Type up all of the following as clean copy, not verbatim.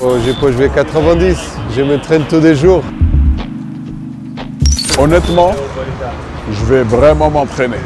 Oh, j'ai pas joué 90, je m'entraîne tous les jours. Honnêtement, je vais vraiment m'entraîner.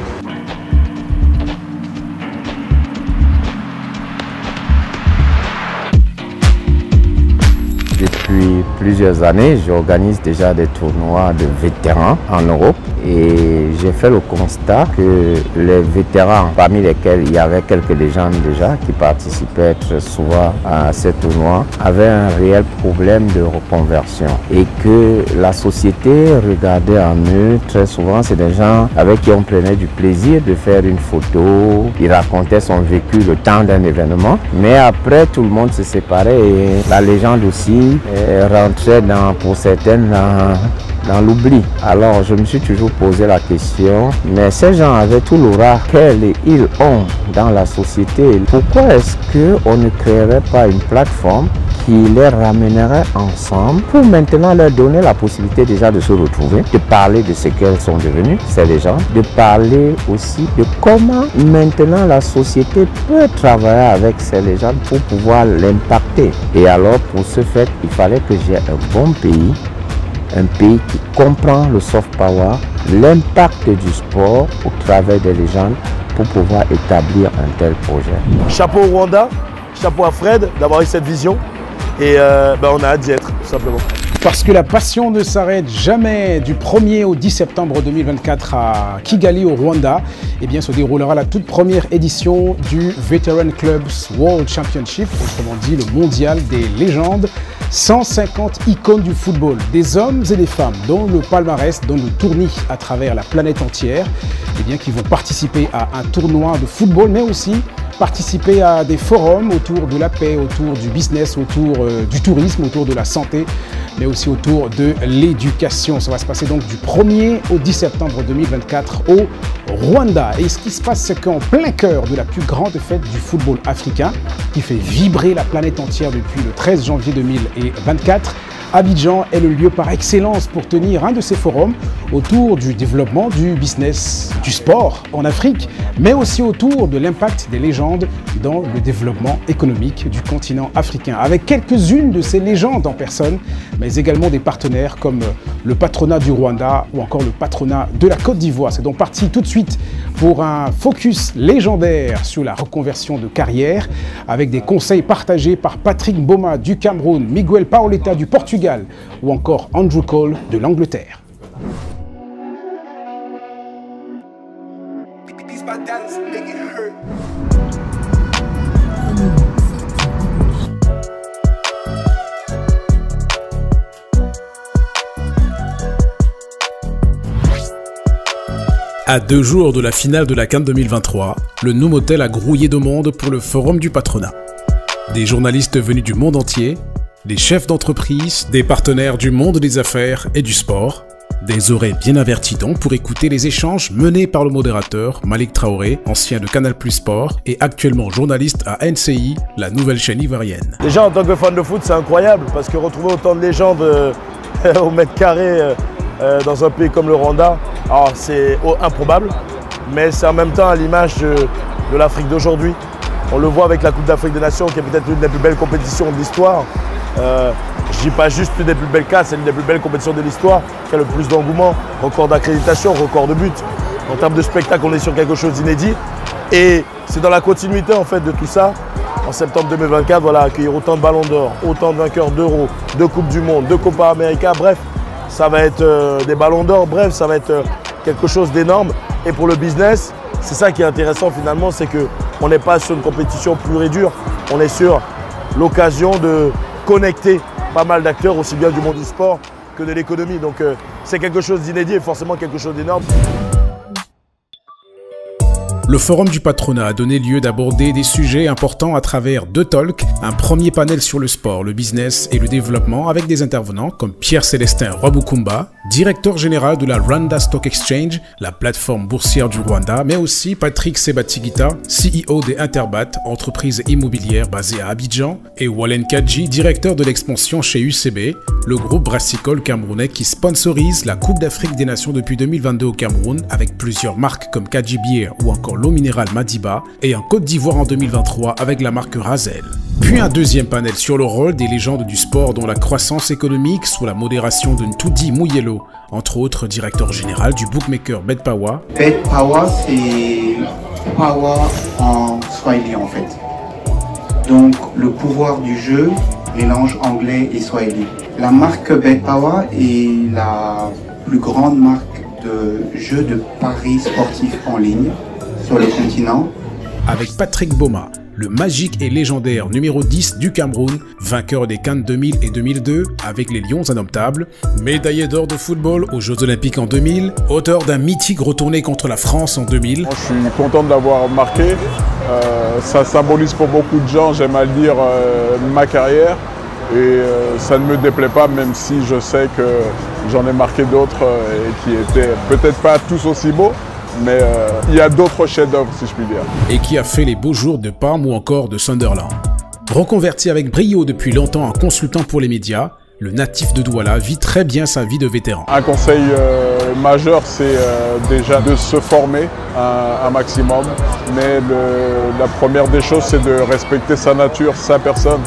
Depuis plusieurs années, j'organise déjà des tournois de vétérans en Europe et j'ai fait le constat que les vétérans, parmi lesquels il y avait quelques légendes déjà qui participaient très souvent à ces tournois, avaient un réel problème de reconversion et que la société regardait en eux très souvent. C'est des gens avec qui on prenait du plaisir de faire une photo, ils racontaient son vécu le temps d'un événement, mais après tout le monde se séparait et la légende aussi rentrait pour certaines dans l'oubli. Alors je me suis toujours posé la question, mais ces gens avaient tout l'aura qu'ils ont dans la société. Pourquoi est-ce qu'on ne créerait pas une plateforme qui les ramènerait ensemble pour maintenant leur donner la possibilité déjà de se retrouver, de parler de ce qu'elles sont devenues, ces légendes, de parler aussi de comment maintenant la société peut travailler avec ces légendes pour pouvoir l'impacter. Et alors pour ce fait, il fallait que j'ai un bon pays, un pays qui comprend le soft power, l'impact du sport au travers des légendes pour pouvoir établir un tel projet. Chapeau au Rwanda, chapeau à Fred d'avoir eu cette vision et on a hâte d'y être tout simplement. Parce que la passion ne s'arrête jamais. Du 1er au 10 septembre 2024 à Kigali au Rwanda, eh bien, se déroulera la toute première édition du Veteran Clubs World Championship, autrement dit le mondial des légendes. 150 icônes du football, des hommes et des femmes dont le palmarès donne le tournis à travers la planète entière, eh bien, qui vont participer à un tournoi de football, mais aussi participer à des forums autour de la paix, autour du business, autour du tourisme, autour de la santé, mais aussi autour de l'éducation. Ça va se passer donc du 1er au 10 septembre 2024 au Rwanda. Et ce qui se passe, c'est qu'en plein cœur de la plus grande fête du football africain, qui fait vibrer la planète entière depuis le 13 janvier 2024, Abidjan est le lieu par excellence pour tenir un de ces forums autour du développement du business, du sport en Afrique, mais aussi autour de l'impact des légendes dans le développement économique du continent africain. Avec quelques-unes de ces légendes en personne, mais également des partenaires comme le patronat du Rwanda ou encore le patronat de la Côte d'Ivoire. C'est donc parti tout de suite pour un focus légendaire sur la reconversion de carrière avec des conseils partagés par Patrick Mboma du Cameroun, Miguel Paoletta du Portugal ou encore Andrew Cole de l'Angleterre. À 2 jours de la finale de la CAN 2023, le Novotel a grouillé de monde pour le forum du patronat. Des journalistes venus du monde entier, des chefs d'entreprise, des partenaires du monde des affaires et du sport, des oreilles bien averties donc pour écouter les échanges menés par le modérateur Malik Traoré, ancien de Canal+ Sport et actuellement journaliste à NCI, la nouvelle chaîne ivoirienne. Déjà en tant que fan de foot, c'est incroyable parce que retrouver autant de légendes au mètre carré dans un pays comme le Rwanda, alors c'est improbable, mais c'est en même temps à l'image de l'Afrique d'aujourd'hui. On le voit avec la Coupe d'Afrique des Nations qui est peut-être l'une des plus belles compétitions de l'histoire. Je ne dis pas juste l'une des plus belles cas, c'est l'une des plus belles compétitions de l'histoire qui a le plus d'engouement, record d'accréditation, record de buts. En termes de spectacle, on est sur quelque chose d'inédit. Et c'est dans la continuité en fait de tout ça. En septembre 2024, voilà, accueillir autant de ballons d'or, autant de vainqueurs d'Euro, de Coupe du Monde, de Copa América, bref, ça va être des ballons d'or, bref, ça va être quelque chose d'énorme. Et pour le business, c'est ça qui est intéressant finalement, c'est qu'on n'est pas sur une compétition pure et dure, on est sur l'occasion de connecter pas mal d'acteurs, aussi bien du monde du sport que de l'économie. Donc c'est quelque chose d'inédit et forcément quelque chose d'énorme. Le forum du patronat a donné lieu d'aborder des sujets importants à travers 2 talks, un premier panel sur le sport, le business et le développement avec des intervenants comme Pierre-Célestin Rwabukumba, directeur général de la Rwanda Stock Exchange, la plateforme boursière du Rwanda, mais aussi Patrick Sebatigita, CEO des Interbat, entreprise immobilière basée à Abidjan, et Wallen Kadji, directeur de l'expansion chez UCB, le groupe brassicole camerounais qui sponsorise la Coupe d'Afrique des Nations depuis 2022 au Cameroun avec plusieurs marques comme Kadji Beer ou encore l'eau minérale Madiba et en Côte d'Ivoire en 2023 avec la marque Razel. Puis un deuxième panel sur le rôle des légendes du sport dont la croissance économique sous la modération de Ntudi Muyelo, entre autres directeur général du bookmaker BetPawa. BetPawa, c'est power en swahili en fait. Donc le pouvoir du jeu mélange anglais et swahili. La marque BetPawa est la plus grande marque de jeux de paris sportifs en ligne sur le continent. Avec Patrick Boma, le magique et légendaire numéro 10 du Cameroun, vainqueur des CAN 2000 et 2002 avec les Lions indomptables, médaillé d'or de football aux Jeux Olympiques en 2000, auteur d'un mythique retourné contre la France en 2000. Je suis content de l'avoir marqué. Ça symbolise pour beaucoup de gens, j'aime à le dire, ma carrière. Et ça ne me déplaît pas, même si je sais que j'en ai marqué d'autres et qui étaient peut-être pas tous aussi beaux, mais il y a d'autres chefs-d'œuvre, si je puis dire. Et qui a fait les beaux jours de Parme ou encore de Sunderland. Reconverti avec brio depuis longtemps en consultant pour les médias, le natif de Douala vit très bien sa vie de vétéran. Un conseil majeur, c'est déjà de se former un maximum, mais la première des choses, c'est de respecter sa nature, sa personne,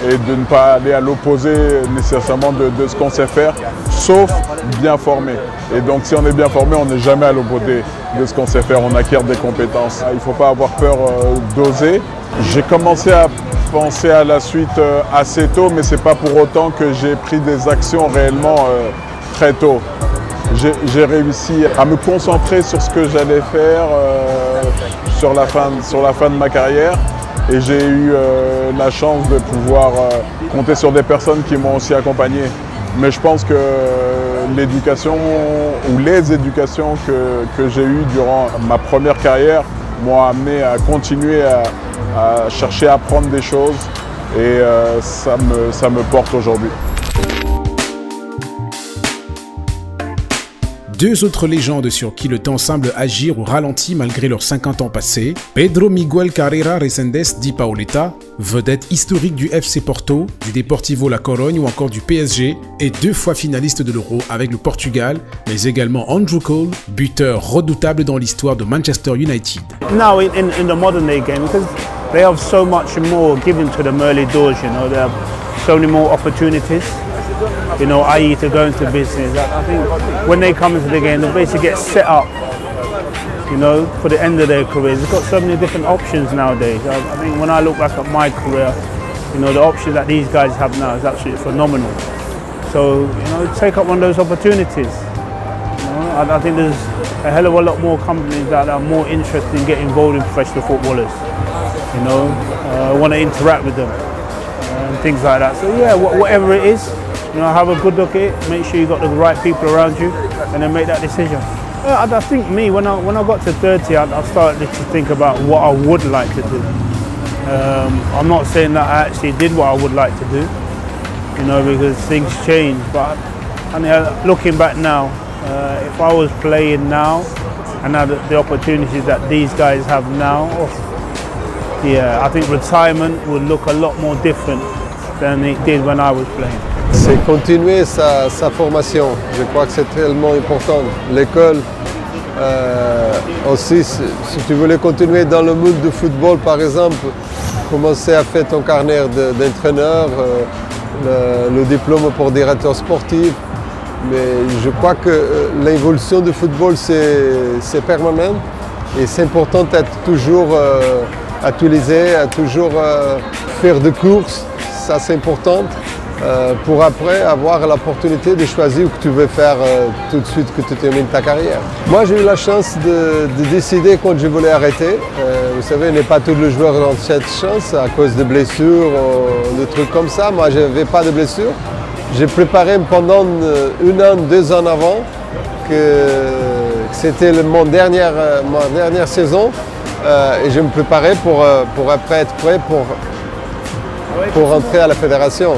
et de ne pas aller à l'opposé nécessairement de ce qu'on sait faire, sauf bien formé. Et donc si on est bien formé, on n'est jamais à l'opposé de ce qu'on sait faire, on acquiert des compétences. Il ne faut pas avoir peur d'oser. J'ai commencé à penser à la suite assez tôt, mais ce n'est pas pour autant que j'ai pris des actions réellement très tôt. J'ai réussi à me concentrer sur ce que j'allais faire sur la fin de ma carrière. Et j'ai eu la chance de pouvoir compter sur des personnes qui m'ont aussi accompagné. Mais je pense que l'éducation ou les éducations que j'ai eues durant ma première carrière m'ont amené à continuer à chercher à apprendre des choses et ça me porte aujourd'hui. Deux autres légendes sur qui le temps semble agir au ralenti malgré leurs 50 ans passés, Pedro Miguel Carrera Resendes dit Paoletta, vedette historique du FC Porto, du Deportivo La Corogne ou encore du PSG, et 2 fois finaliste de l'Euro avec le Portugal, mais également Andrew Cole, buteur redoutable dans l'histoire de Manchester United. Now in the modern day game, because they have so much more given to them early doors, you know, they have so many more opportunities. You know, i.e. to go into business. I think when they come into the game, they basically get set up, you know, for the end of their careers. They've got so many different options nowadays. I think when I look back at my career, you know, the options that these guys have now is absolutely phenomenal. So, you know, take up one of those opportunities. You know, I think there's a hell of a lot more companies that are more interested in getting involved in professional footballers. You know, want to interact with them and things like that. So yeah, whatever it is, you know, have a good look at it, make sure you've got the right people around you and then make that decision. I think me, when I got to 30, I started to think about what I would like to do. I'm not saying that I actually did what I would like to do, you know, because things change, but I mean, looking back now, if I was playing now and had the opportunities that these guys have now, yeah, I think retirement would look a lot more different than it did when I was playing. C'est continuer sa formation. Je crois que c'est tellement important. L'école aussi, si tu voulais continuer dans le monde du football, par exemple, commencer à faire ton carnet d'entraîneur, le diplôme pour directeur sportif. Mais je crois que l'évolution du football, c'est permanent et c'est important d'être toujours actualisé, à toujours faire des courses. Ça, c'est important. Pour après avoir l'opportunité de choisir ce que tu veux faire tout de suite que tu termines ta carrière. Moi j'ai eu la chance de décider quand je voulais arrêter. Vous savez, n'est pas tous les joueurs ont cette chance à cause de blessures ou de trucs comme ça. Moi je n'avais pas de blessures. J'ai préparé pendant 1 an, 2 ans avant que c'était ma dernière saison et je me préparais pour après être prêt pour rentrer à la fédération.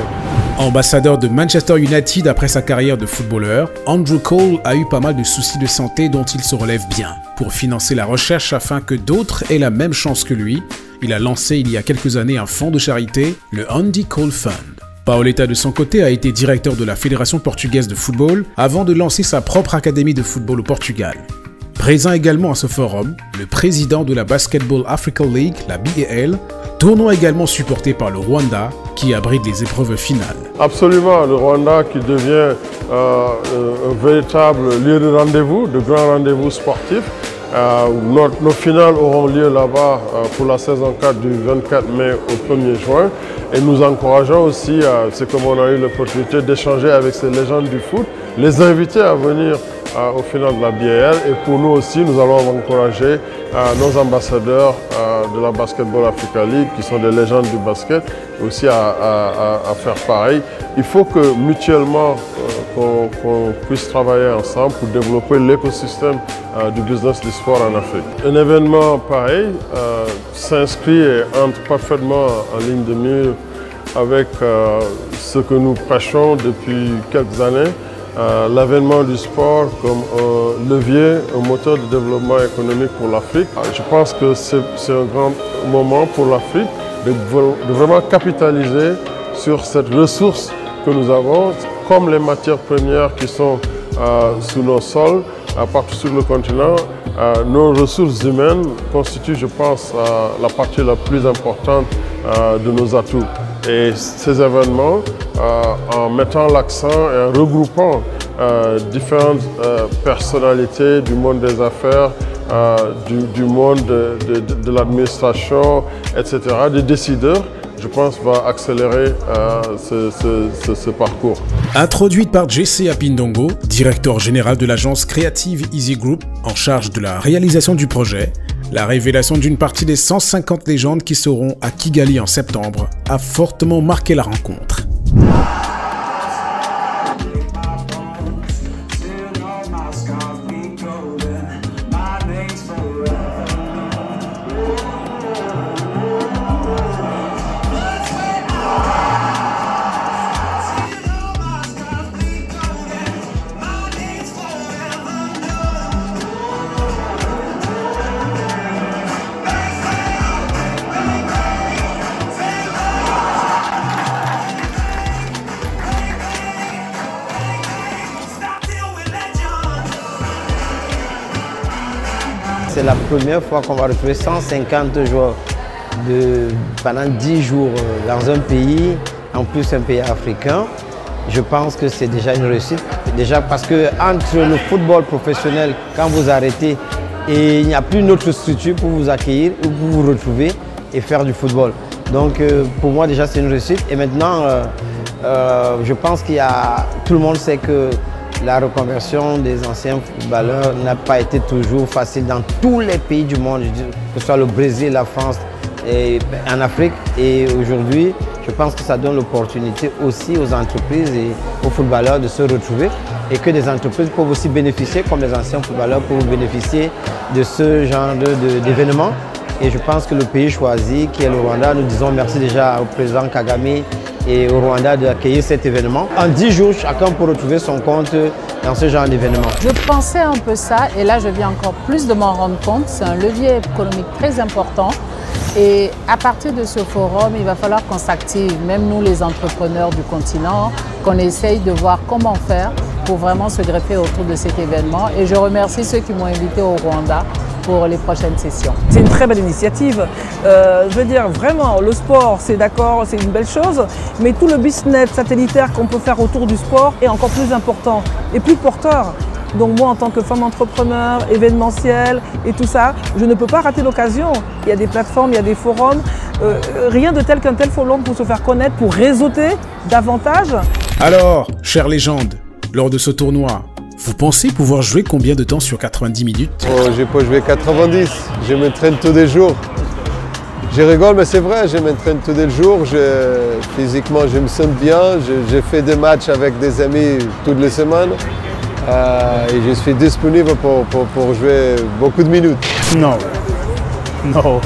Ambassadeur de Manchester United après sa carrière de footballeur, Andrew Cole a eu pas mal de soucis de santé dont il se relève bien. Pour financer la recherche afin que d'autres aient la même chance que lui, il a lancé il y a quelques années un fonds de charité, le Andy Cole Fund. Paoletta de son côté a été directeur de la Fédération portugaise de football avant de lancer sa propre académie de football au Portugal. Présent également à ce forum, le président de la Basketball Africa League, la BAL, tournoi également supporté par le Rwanda qui abrite les épreuves finales. Absolument, le Rwanda qui devient un véritable lieu de rendez-vous, de grands rendez-vous sportifs. Nos finales auront lieu là-bas pour la saison 4 du 24 mai au 1er juin. Et nous encourageons aussi, c'est comme on a eu l'opportunité d'échanger avec ces légendes du foot, les inviter à venir au final de la BAL. Et pour nous aussi, nous allons encourager nos ambassadeurs de la Basketball Africa League, qui sont des légendes du basket, aussi à faire pareil. Il faut que mutuellement, qu'on puisse travailler ensemble pour développer l'écosystème du business du sport en Afrique. Un événement pareil s'inscrit et entre parfaitement en ligne de mire avec ce que nous prêchons depuis quelques années, l'avènement du sport comme un levier, un moteur de développement économique pour l'Afrique. Je pense que c'est un grand moment pour l'Afrique de vraiment capitaliser sur cette ressource que nous avons, comme les matières premières qui sont sous nos sols, partout sur le continent. Nos ressources humaines constituent, je pense, la partie la plus importante de nos atouts. Et ces événements, en mettant l'accent et en regroupant différentes personnalités du monde des affaires, du monde de l'administration, etc., des décideurs, je pense, va accélérer ce parcours. Introduite par Jesse Apindongo, directeur général de l'agence créative Easy Group, en charge de la réalisation du projet, la révélation d'une partie des 150 légendes qui seront à Kigali en septembre a fortement marqué la rencontre. C'est la première fois qu'on va retrouver 150 joueurs pendant 10 jours dans un pays, en plus un pays africain. Je pense que c'est déjà une réussite. Déjà parce que entre le football professionnel, quand vous arrêtez, et il n'y a plus une autre structure pour vous accueillir ou pour vous retrouver et faire du football. Donc pour moi déjà c'est une réussite. Et maintenant, je pense tout le monde sait que la reconversion des anciens footballeurs n'a pas été toujours facile dans tous les pays du monde, que ce soit le Brésil, la France et en Afrique. Et aujourd'hui, je pense que ça donne l'opportunité aussi aux entreprises et aux footballeurs de se retrouver et que des entreprises peuvent aussi bénéficier, comme les anciens footballeurs, peuvent bénéficier de ce genre d'événements. Et je pense que le pays choisi, qui est le Rwanda, nous disons merci déjà au président Kagame et au Rwanda d'accueillir cet événement. En 10 jours, chacun peut retrouver son compte dans ce genre d'événement. Je pensais un peu ça et là je viens encore plus de m'en rendre compte. C'est un levier économique très important et à partir de ce forum, il va falloir qu'on s'active, même nous les entrepreneurs du continent, qu'on essaye de voir comment faire pour vraiment se greffer autour de cet événement. Et je remercie ceux qui m'ont invité au Rwanda pour les prochaines sessions. C'est une très belle initiative. Je veux dire, vraiment, le sport, c'est d'accord, c'est une belle chose, mais tout le business satellitaire qu'on peut faire autour du sport est encore plus important et plus porteur. Donc moi, en tant que femme entrepreneur, événementielle et tout ça, je ne peux pas rater l'occasion. Il y a des plateformes, il y a des forums, rien de tel qu'un tel forum pour se faire connaître, pour réseauter davantage. Alors, chère légende, lors de ce tournoi, vous pensez pouvoir jouer combien de temps sur 90 minutes? Oh, j'ai pas joué 90, je m'entraîne tous les jours. Je rigole, mais c'est vrai, je m'entraîne tous les jours. Physiquement, je me sens bien. J'ai fait des matchs avec des amis toutes les semaines. Et je suis disponible pour jouer beaucoup de minutes. Non, not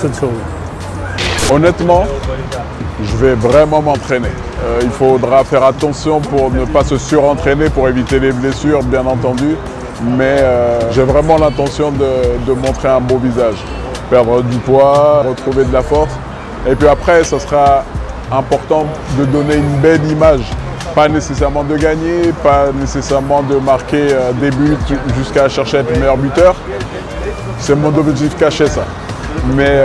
at all. Honnêtement, je vais vraiment m'entraîner. Il faudra faire attention pour ne pas se surentraîner pour éviter les blessures, bien entendu. Mais j'ai vraiment l'intention de montrer un beau visage. Perdre du poids, retrouver de la force. Et puis après, ce sera important de donner une belle image Pas nécessairement de gagner, pas nécessairement de marquer des buts jusqu'à chercher à être le meilleur buteur. C'est mon objectif caché, ça. Mais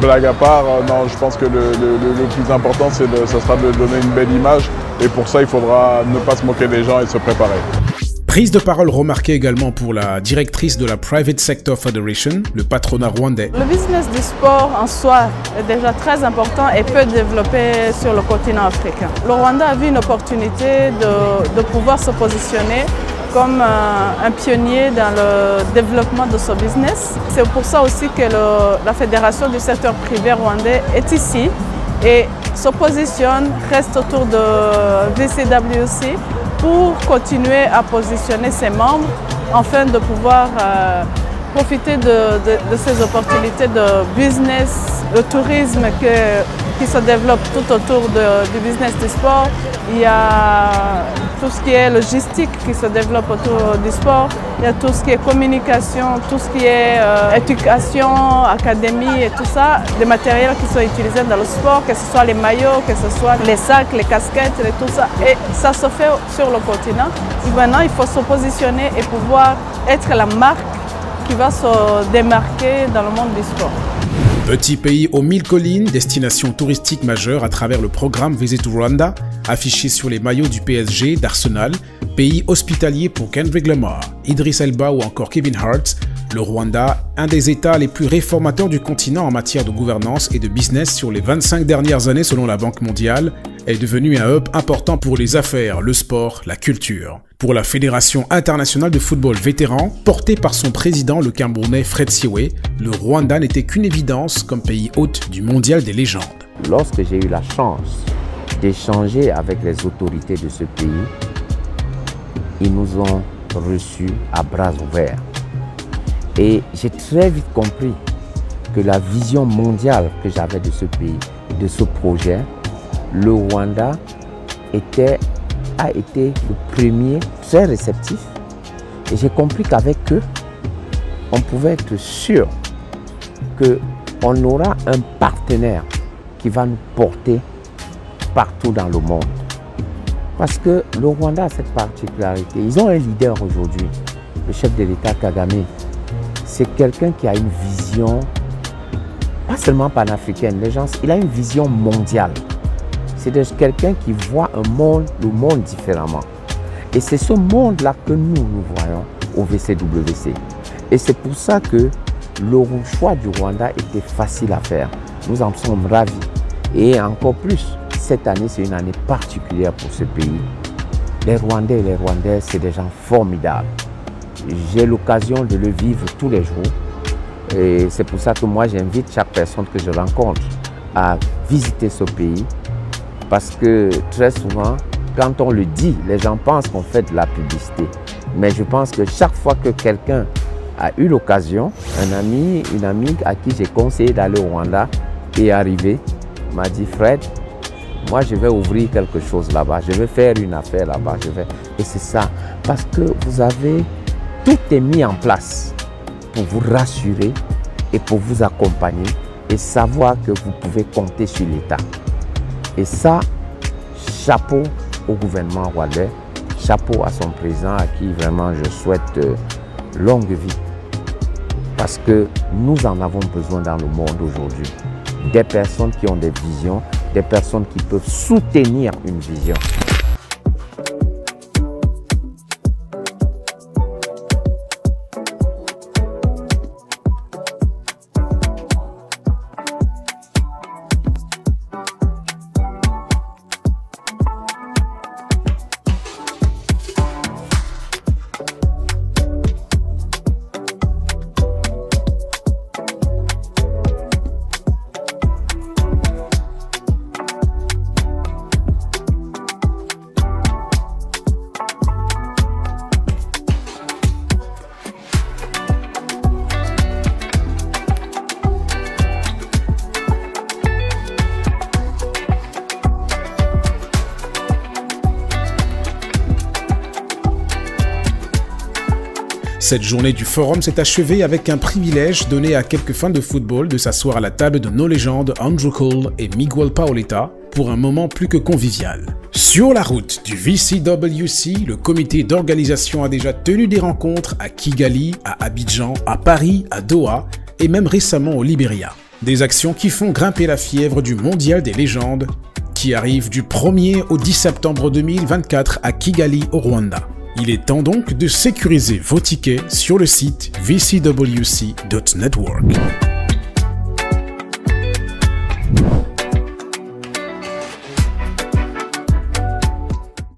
blague à part, non, je pense que le plus important, ça sera de donner une belle image. Et pour ça, il faudra ne pas se moquer des gens et se préparer. Prise de parole remarquée également pour la directrice de la Private Sector Federation, le patronat rwandais. Le business du sport en soi est déjà très important et peu développé sur le continent africain. Le Rwanda a vu une opportunité de pouvoir se positionner comme un pionnier dans le développement de ce business. C'est pour ça aussi que la Fédération du secteur privé rwandais est ici et se positionne, reste autour de VCWC pour continuer à positionner ses membres afin de pouvoir profiter de ces opportunités de business, de tourisme qui se développe tout autour du business du sport. Il y a tout ce qui est logistique qui se développe autour du sport. Il y a tout ce qui est communication, tout ce qui est éducation, académie et tout ça, des matériels qui sont utilisés dans le sport, que ce soit les maillots, que ce soit les sacs, les casquettes et tout ça. Et ça se fait sur le continent. Et maintenant, il faut se positionner et pouvoir être la marque qui va se démarquer dans le monde du sport. Petit pays aux 1000 collines, destination touristique majeure à travers le programme Visit Rwanda, affiché sur les maillots du PSG, d'Arsenal, pays hospitalier pour Kendrick Lamar, Idris Elba ou encore Kevin Hart, le Rwanda, un des États les plus réformateurs du continent en matière de gouvernance et de business sur les 25 dernières années selon la Banque mondiale, est devenu un hub important pour les affaires, le sport, la culture. Pour la Fédération internationale de football vétéran, portée par son président le Camerounais Fred Siwe, le Rwanda n'était qu'une évidence comme pays hôte du mondial des légendes. Lorsque j'ai eu la chance d'échanger avec les autorités de ce pays, ils nous ont reçus à bras ouverts. Et j'ai très vite compris que la vision mondiale que j'avais de ce pays, de ce projet, le Rwanda a été le premier très réceptif. Et j'ai compris qu'avec eux, on pouvait être sûr qu'on aura un partenaire qui va nous porter partout dans le monde. Parce que le Rwanda a cette particularité. Ils ont un leader aujourd'hui, le chef de l'État Kagame. C'est quelqu'un qui a une vision, pas seulement panafricaine, il a une vision mondiale. C'est quelqu'un qui voit le monde différemment. Et c'est ce monde-là que nous voyons au VCWC. Et c'est pour ça que le choix du Rwanda était facile à faire. Nous en sommes ravis. Et encore plus, cette année, c'est une année particulière pour ce pays. Les Rwandais et les Rwandaises, c'est des gens formidables. J'ai l'occasion de le vivre tous les jours. Et c'est pour ça que moi, j'invite chaque personne que je rencontre à visiter ce pays. Parce que très souvent, quand on le dit, les gens pensent qu'on fait de la publicité. Mais je pense que chaque fois que quelqu'un a eu l'occasion, une amie à qui j'ai conseillé d'aller au Rwanda est arrivé, m'a dit « Fred, moi je vais ouvrir quelque chose là-bas, je vais faire une affaire là-bas. » Et c'est ça, parce que tout est mis en place pour vous rassurer et pour vous accompagner et savoir que vous pouvez compter sur l'État. Et ça, chapeau au gouvernement rwandais, chapeau à son président à qui vraiment je souhaite longue vie. Parce que nous en avons besoin dans le monde aujourd'hui. Des personnes qui ont des visions, des personnes qui peuvent soutenir une vision. Cette journée du forum s'est achevée avec un privilège donné à quelques fans de football de s'asseoir à la table de nos légendes Andrew Cole et Miguel Paoletta pour un moment plus que convivial. Sur la route du VCWC, le comité d'organisation a déjà tenu des rencontres à Kigali, à Abidjan, à Paris, à Doha et même récemment au Libéria. Des actions qui font grimper la fièvre du mondial des légendes qui arrive du 1er au 10 septembre 2024 à Kigali au Rwanda. Il est temps donc de sécuriser vos tickets sur le site vcwc.network.